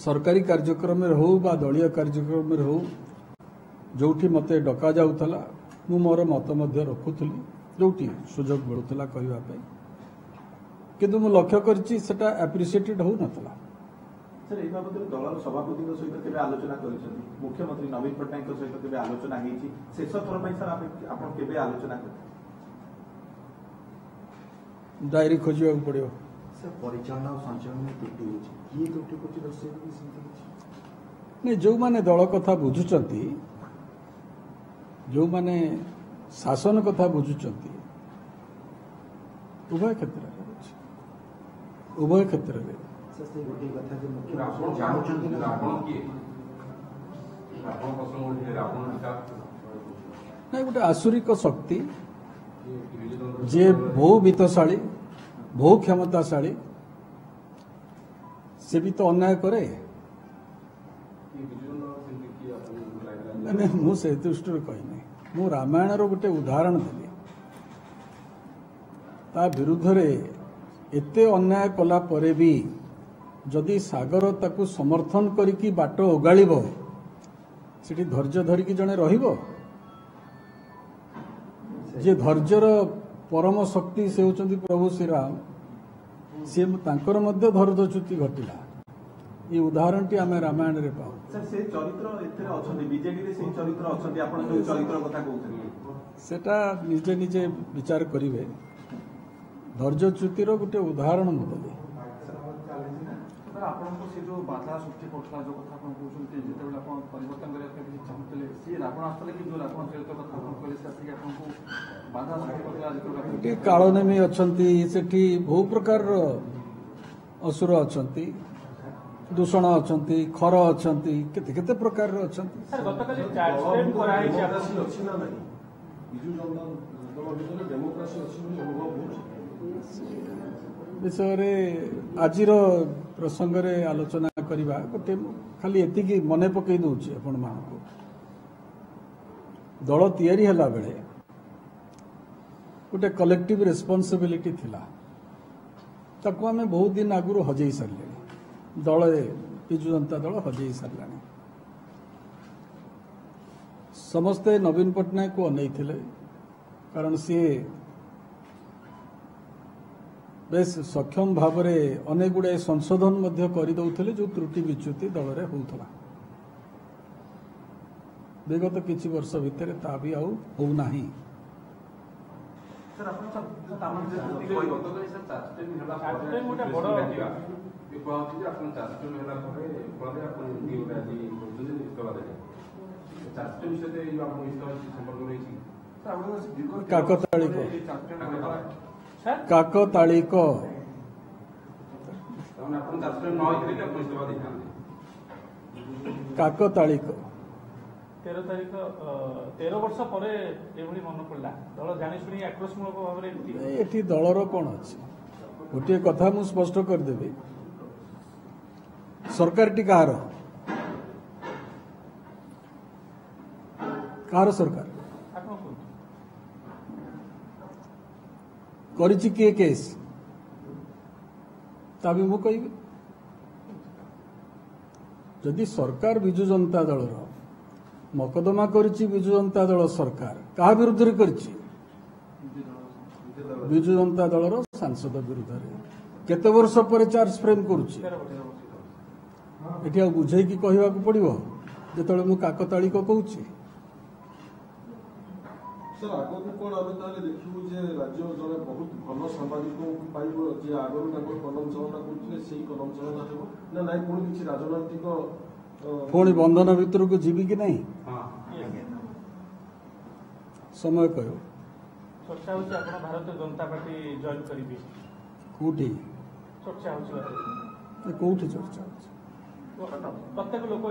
सरकारी कार्यक्रम हो बा दलीय कार्यक्रम हो जोठी मते डका जाउथला मु मोर मत मध्य रखुथली जोठी सुजोग मिलुथला कहवा पे किंतु मु लक्ष्य करछि सेटा एप्रिशिएटेड हो नथला। सर ए बाबत दलर सभापति सहित केबे आलोचना करिसथि मुख्यमंत्री नवीन पटनायक सहित केबे आलोचना हेछि शेष थर पई सर आपण केबे आलोचना करथि डायरी खोजिया पड़ियो सर परिचालन और संचालन में त्रुटि होछि की त्रुटि कोछि दर्शे भी सिंति नहीं जो माने दल कथा बुझुचंती जो माने शासन कथा बुझुचंती उभय क्षेत्र में उभय क्षेत्र में से गोटे कथा जे मुख्य जानुचंती ना रावण की रावण प्रसंग उठे रावण का नहीं गोटे आसुरिक शक्ति जे बहु वित्तशाली बहु क्षमताशाली से भी तो अन्याय करे मुझे दृष्टि कहनी मु रामायण गोटे उदाहरण देली ता विरुद्ध रे एते अन्याय कला परे भी जदि सागर ताकू समर्थन करिकी बाट ओगाଳିब सेठी धैर्य धरिकी जणे रहिबो जे धैर्यर परम शक्ति से होचंदी प्रभु श्री राम से तांकर मध्य धैर्यच्युति घटिला ये उदाहरण टी आमे रामायण रे पाऊ सर से चरित्र एते अछंदी बीजेडी रे से चरित्र अछंदी आपण जो चरित्र कथा कहउथि सेटा निजे निजे विचार करिवे धैर्यच्युतिर गोटे उदाहरण मुदली सर आपनको से जो बाधा सृष्टि करथला जो कथा आपण कहउछन्ती जेते बेला आपण परिवर्तन करे के चाहतले से रावण आस्तले कि जो रावण चरित्र कथा आपण कहले से आपनको बाधा सृष्टि करथला जेते कालनेमी अछंती सेठी बहु प्रकार असुर अछंती दूषण अछंती खर अछंती केते केते प्रकार अछंती सर गतकाली चार्ज फ्रेम कराई छै अछि ना नाही बिजु जनता दल भितर डेमोक्रेसी अछि ବୋଲି अनुभव होछि विषय रे आजिर प्रसंग रे आलोचना करबा गोटे खाली एतिकी मने पकई दउछि आपण मानको दल तयारी हला बेले गोटे कलेक्टिव रेस्पॉन्सिबिलिटी थिला ताकू आमे बहुत दिन आगुरु हजेई सारले दल बिजु जनता दल हजेई सारलानी समस्ते नवीन पटनायक को अनै थिले कारण सी बेस सक्षम भाव में अनेक गुड़ाए संशोधन मध्य करदे जो त्रुटि विच्युति दल में होता विगत किछि वर्ष भितर ता भी आउ होना ही सर आपण काकतालिक काकतालिक 13 तारिख 13 वर्ष पर मन पड़ा दल जानी आक्रोशमूलक भाव ये दलर कौन अच्छे गोटे कथा मु स्पष्ट करदेवी सरकार टी कहार कहार सरकार करिछि किए केस ता भी मु कहबी जदि सरकार बिजु जनता दलर मकदमा करिछि बिजु जनता दल सरकार कहा विरुद्ध रे करिछि बिजु जनता दलर सांसद विरुद्ध रे केते वर्ष पर चार्ज फ्रेम करुछि एठी आ बुझै कि कहबा को पड़िबो जेतले मु काकतालिक कहूछि सर आगो कोन आबे ताले देखिबु जे राज्य जने बहुत भलो सामाजिक पाइबो जे आगो ताको कलम चलना करथिले सेही कलम चलना हेबो ना नाइ कोन किछि राजनैतिक पुणी बंधन भितर को जीवी कि नहीं समय कहो चर्चा होछि आपण भारतीय जनता पार्टी जॉइन करिबी कोठी चर्चा होछि कोठी चर्चा होछि प्रत्येक लोक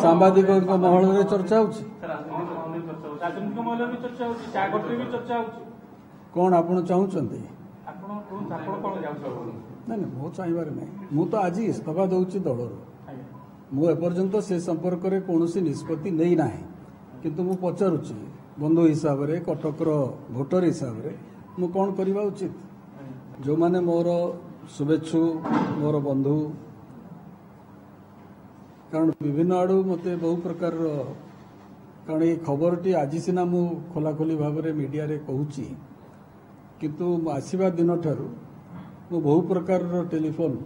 सांबादिक महल रे चर्चा होछि राजनीतिक महल भी चर्चा होछि चागोटे भी चर्चा होछि कोन आपण चाहुचंती आपण कोन जाउछ नहीं मो चाहिबार नहीं मु तो आज इस्तीफा दउछि दलर मु एपर्यंत से संपर्क में कौन निष्पत्ति नहीं ना किंतु मु पचारुछि बंधु हिसाब रे कटकर भोटर हिसाब रे मु कौन करबा उचित जो माने मोर शुभेच्छु मोर बंधु कारण विभिन्न आड़ू मत बहु प्रकार कारण ये खबरटी आज सीना मु खोलाखोली भाव में मीडिया रे कहूँ किंतु आसवा दिन ठारू मु बहु प्रकार टेलीफोन